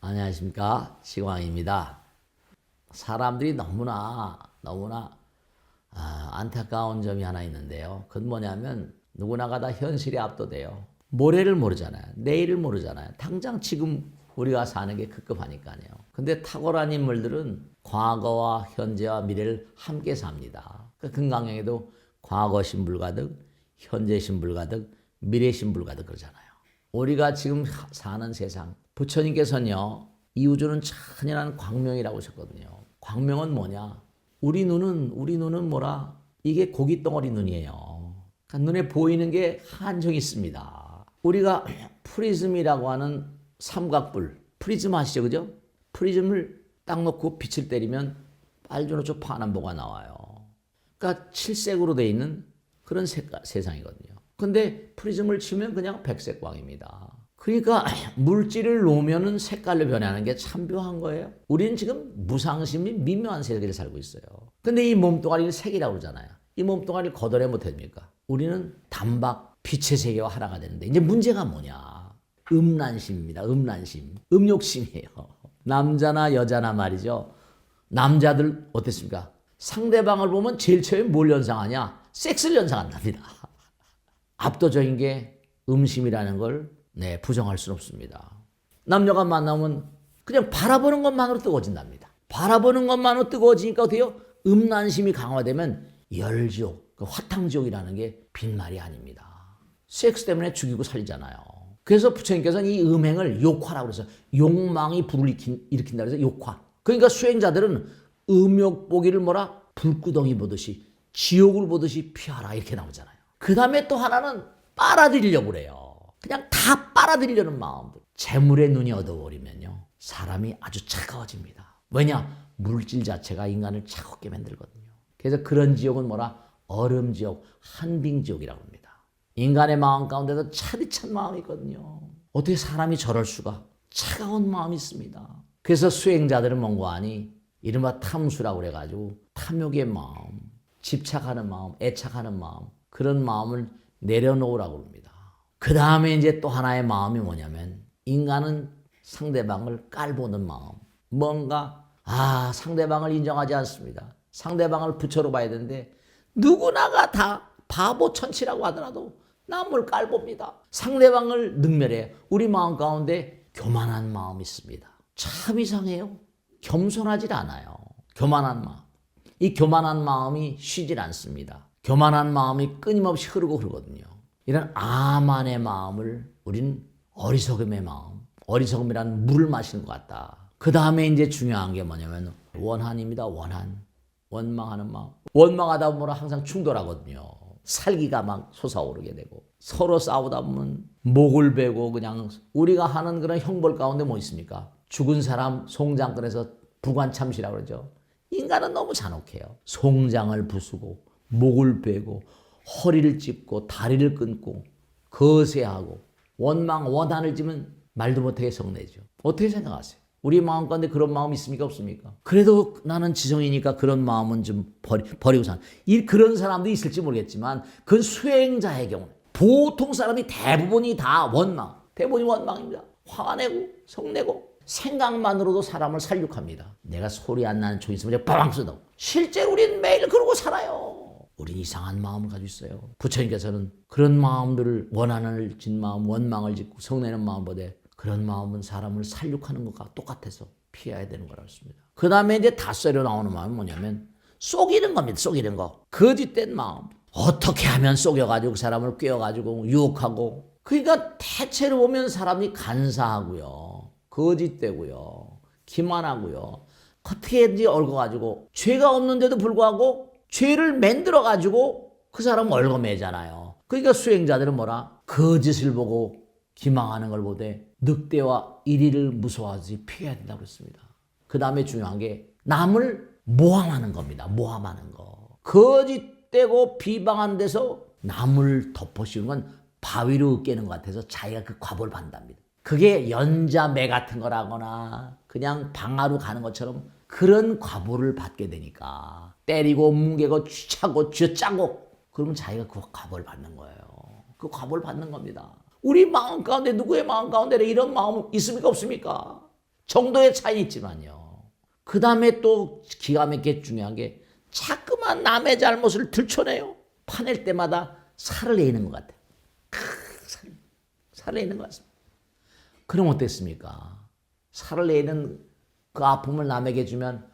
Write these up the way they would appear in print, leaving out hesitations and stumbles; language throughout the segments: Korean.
안녕하십니까, 시광입니다. 사람들이 너무나 안타까운 점이 하나 있는데요. 그건 뭐냐면 누구나가 다 현실에 압도돼요. 모레를 모르잖아요. 내일을 모르잖아요. 당장 지금 우리가 사는 게 급급하니까요. 근데 탁월한 인물들은 과거와 현재와 미래를 함께 삽니다. 그 금강경에도 과거 신불가득, 현재 신불가득, 미래 신불가득 그러잖아요. 우리가 지금 사는 세상, 부처님께서는요, 이 우주는 찬연한 광명이라고 하셨거든요. 광명은 뭐냐? 우리 눈은 뭐라? 이게 고깃덩어리 눈이에요. 그러니까 눈에 보이는 게 한정이 있습니다. 우리가 프리즘이라고 하는 삼각불, 프리즘 아시죠? 그죠? 프리즘을 딱 놓고 빛을 때리면 빨주노초 파남보가 나와요. 그러니까 칠색으로 돼 있는 그런 세상이거든요. 근데 프리즘을 치면 그냥 백색광입니다. 그러니까 물질을 놓으면 색깔로 변하는 게 참 묘한 거예요. 우리는 지금 무상심이 미묘한 세계를 살고 있어요. 근데 이 몸뚱아리를 색이라고 그러잖아요. 이 몸뚱아리를 걷어내 못합니까? 우리는 단박 빛의 세계와 하나가 되는데 이제 문제가 뭐냐? 음란심입니다. 음란심. 음욕심이에요. 남자나 여자나 말이죠. 남자들 어땠습니까? 상대방을 보면 제일 처음에 뭘 연상하냐? 섹스를 연상한답니다. 압도적인 게 음심이라는 걸 부정할 수는 없습니다. 남녀가 만나면 그냥 바라보는 것만으로 뜨거워진답니다. 바라보는 것만으로 뜨거워지니까 어때요? 음란심이 강화되면 열지옥, 화탕지옥이라는 게 빈말이 아닙니다. 섹스 때문에 죽이고 살리잖아요. 그래서 부처님께서는 이 음행을 욕화라고 그래서 욕망이 불을 일으킨다고 해서 욕화. 그러니까 수행자들은 음욕 보기를 뭐라? 불구덩이 보듯이 지옥을 보듯이 피하라 이렇게 나오잖아요. 그 다음에 또 하나는 빨아들이려고 그래요. 그냥 다 빨아들이려는 마음들. 재물에 눈이 어두워버리면요, 사람이 아주 차가워집니다. 왜냐? 물질 자체가 인간을 차갑게 만들거든요. 그래서 그런 지옥은 뭐라? 얼음지옥, 한빙지옥이라고 합니다. 인간의 마음 가운데도 차디찬 마음이 있거든요. 어떻게 사람이 저럴 수가? 차가운 마음이 있습니다. 그래서 수행자들은 뭔가 하니 이른바 탐수라고 그래가지고 탐욕의 마음, 집착하는 마음, 애착하는 마음, 그런 마음을 내려놓으라고 합니다. 그 다음에 이제 또 하나의 마음이 뭐냐면 인간은 상대방을 깔보는 마음. 뭔가 상대방을 인정하지 않습니다. 상대방을 부처로 봐야 되는데 누구나가 다 바보 천치라고 하더라도 남을 깔봅니다. 상대방을 능멸해요. 우리 마음 가운데 교만한 마음이 있습니다. 참 이상해요. 겸손하질 않아요. 교만한 마음. 이 교만한 마음이 쉬질 않습니다. 교만한 마음이 끊임없이 흐르거든요. 이런 암만의 마음을 우리는 어리석음의 마음, 어리석음이란 물을 마시는 것 같다. 그 다음에 이제 중요한 게 뭐냐면 원한입니다. 원한. 원망하는 마음. 원망하다 보면 항상 충돌하거든요. 살기가 막 솟아오르게 되고 서로 싸우다 보면 목을 베고 그냥 우리가 하는 그런 형벌 가운데 뭐 있습니까? 죽은 사람 송장 꺼내서 부관참시라고 그러죠. 인간은 너무 잔혹해요. 송장을 부수고 목을 베고 허리를 찢고 다리를 끊고 거세하고 원한을 찌면 말도 못하게 성내죠. 어떻게 생각하세요? 우리 마음 가운데 그런 마음 있습니까? 없습니까? 그래도 나는 지성이니까 그런 마음은 좀 버리고 사는. 그런 사람도 있을지 모르겠지만 그건 수행자의 경우. 보통 사람이 대부분이 다 원망. 대부분이 원망입니다. 화가 내고 성내고 생각만으로도 사람을 살육합니다. 내가 소리 안 나는 총 있으면 빠방 쏟아. 실제로 우리는 매일 그러고 살아요. 우린 이상한 마음을 가지고 있어요. 부처님께서는 그런 마음들을 원한을 진 마음, 원망을 짓고 성내는 마음보다 그런 마음은 사람을 살육하는 것과 똑같아서 피해야 되는 거라고 했습니다. 그 다음에 이제 닷소리로 나오는 마음은 뭐냐면 속이는 겁니다. 속이는 거. 거짓된 마음. 어떻게 하면 속여가지고 사람을 꿰어가지고 유혹하고. 그러니까 대체로 보면 사람이 간사하고요. 거짓되고요. 기만하고요. 어떻게든지 얽어가지고 죄가 없는데도 불구하고 죄를 만들어가지고 그 사람 얽어매잖아요. 그러니까 수행자들은 뭐라? 거짓을 보고 기망하는 걸 보되 늑대와 이리를 무서워하지 피해야 된다고 그랬습니다. 그 다음에 중요한 게 남을 모함하는 겁니다. 모함하는 거. 거짓되고 비방한 데서 남을 덮어씌우는 건 바위로 으깨는 것 같아서 자기가 그 과보를 받는답니다. 그게 연자매 같은 거라거나 그냥 방아로 가는 것처럼 그런 과보를 받게 되니까 때리고 뭉개고 쥐차고 쥐짜고 그러면 자기가 그 과보를 받는 거예요. 그 과보를 받는 겁니다. 우리 마음 가운데 누구의 마음 가운데 이런 마음 있습니까? 없습니까? 정도의 차이 있지만요. 그 다음에 또 기가 막히게 중요한 게 자꾸만 남의 잘못을 들춰내요. 파낼 때마다 살을 내는 것 같아요. 살을 내는 것 같습니다. 그럼 어땠습니까? 살을 내는 그 아픔을 남에게 주면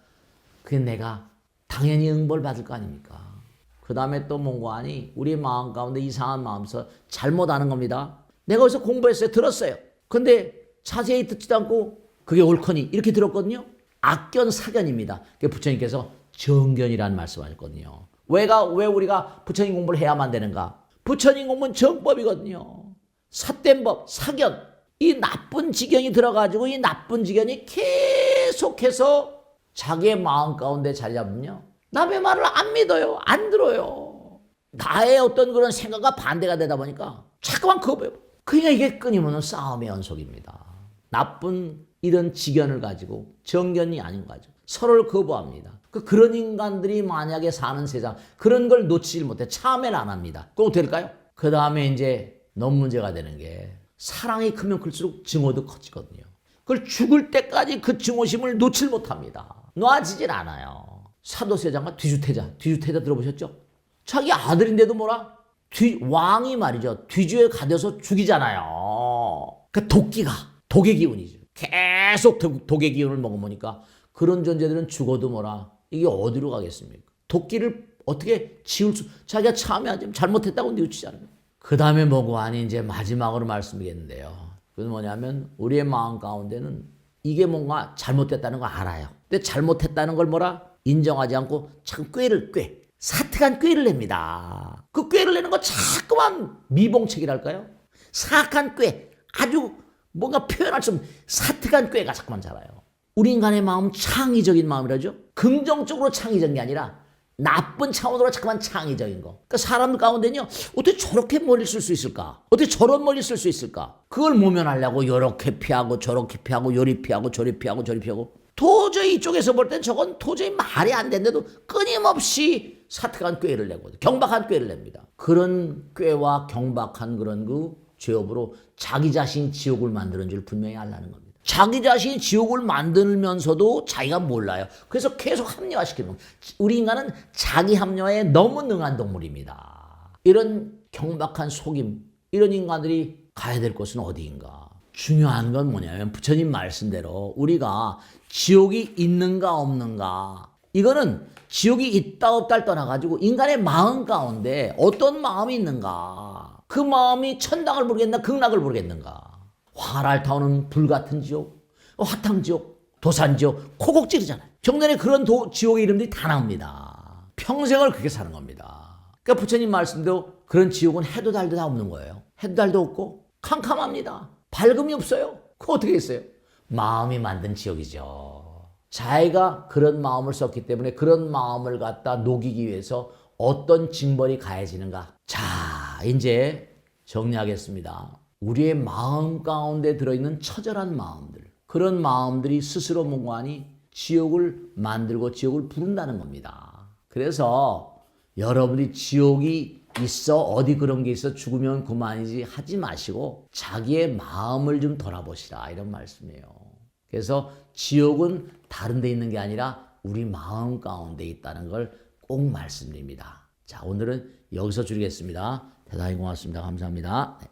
그게 내가 당연히 응벌 받을 거 아닙니까? 그 다음에 또 뭔가 하니 우리 마음 가운데 이상한 마음에서 잘못하는 겁니다. 내가 어디서 공부했어요. 들었어요. 근데 자세히 듣지도 않고 그게 옳거니 이렇게 들었거든요. 악견 사견입니다. 부처님께서 정견이라는 말씀하셨거든요. 왜 우리가 부처님 공부를 해야만 되는가? 부처님 공부는 정법이거든요. 삿된 법, 사견. 이 나쁜 지견이 들어가지고 이 나쁜 지견이 계속해서 자기의 마음 가운데 자리 잡으면요. 남의 말을 안 믿어요. 안 들어요. 나의 어떤 그런 생각과 반대가 되다 보니까 자꾸만 겁해요. 그러니까 이게 끊임없는 싸움의 연속입니다. 나쁜 이런 지견을 가지고 정견이 아닌 거죠. 서로를 거부합니다. 그런 인간들이 만약에 사는 세상 그런 걸 놓치질 못해 참여를 안 합니다. 그럼 어떻게 될까요? 그 다음에 이제 너무 문제가 되는 게 사랑이 크면 클수록 증오도 커지거든요. 그걸 죽을 때까지 그 증오심을 놓칠 못합니다. 놔지질 않아요. 사도세자가 뒤주태자 들어보셨죠? 자기 아들인데도 뭐라? 왕이 말이죠. 뒤주에 가둬서 죽이잖아요. 그 도끼가 독의 기운이죠. 계속 독의 기운을 먹어보니까 그런 존재들은 죽어도 뭐라 이게 어디로 가겠습니까? 도끼를 어떻게 자기가 참여하지 잘못했다고 뉘우치잖아요. 그 다음에 뭐고 아니 이제 마지막으로 말씀드리겠는데요. 그건 뭐냐면 우리의 마음 가운데는 이게 뭔가 잘못됐다는 걸 알아요. 근데 잘못했다는 걸 뭐라 인정하지 않고 자꾸 사특한 꾀를 냅니다. 그 꾀를 내는 거 자꾸만 미봉책이랄까요? 사악한 꾀, 아주 뭔가 표현할 수 없는 사특한 꾀가 자꾸만 자라요. 우리 인간의 마음 창의적인 마음이라죠. 긍정적으로 창의적인 게 아니라 나쁜 차원으로 자꾸만 창의적인 거. 그러니까 사람들 가운데는요. 어떻게 저렇게 머리를 쓸 수 있을까? 어떻게 저런 머리를 쓸 수 있을까? 그걸 모면하려고 이렇게 피하고 저렇게 피하고 요리 피하고 저리 피하고 저리 피하고 도저히 이쪽에서 볼 땐 저건 도저히 말이 안 되는데도 끊임없이 사특한 꾀를 내고 경박한 꾀를 냅니다. 그런 꾀와 경박한 그런 그 죄업으로 자기 자신이 지옥을 만드는 줄 분명히 알라는 겁니다. 자기 자신이 지옥을 만들면서도 자기가 몰라요. 그래서 계속 합리화시키는 겁니다. 우리 인간은 자기 합리화에 너무 능한 동물입니다. 이런 경박한 속임, 이런 인간들이 가야 될 곳은 어디인가? 중요한 건 뭐냐면 부처님 말씀대로 우리가 지옥이 있는가 없는가, 이거는 지옥이 있다 없다를 떠나가지고 인간의 마음 가운데 어떤 마음이 있는가, 그 마음이 천당을 모르겠나 극락을 모르겠는가, 화를 타오는 불같은 지옥, 화탕지옥, 도산지옥, 코곡 찌르잖아요. 정전에 그런 지옥의 이름들이 다 나옵니다. 평생을 그렇게 사는 겁니다. 그러니까 부처님 말씀대로 그런 지옥은 해도 달도 다 없는 거예요. 해도 달도 없고 캄캄합니다. 밝음이 없어요. 그거 어떻게 했어요? 마음이 만든 지옥이죠. 자기가 그런 마음을 썼기 때문에 그런 마음을 갖다 녹이기 위해서 어떤 징벌이 가해지는가. 자, 이제 정리하겠습니다. 우리의 마음 가운데 들어있는 처절한 마음들, 그런 마음들이 스스로 뭔가하니 지옥을 만들고 지옥을 부른다는 겁니다. 그래서 여러분이 지옥이 있어 어디 그런 게 있어 죽으면 그만이지 하지 마시고 자기의 마음을 좀 돌아보시라, 이런 말씀이에요. 그래서 지옥은 다른 데 있는 게 아니라 우리 마음 가운데 있다는 걸 꼭 말씀드립니다. 자, 오늘은 여기서 줄이겠습니다. 대단히 고맙습니다. 감사합니다. 네.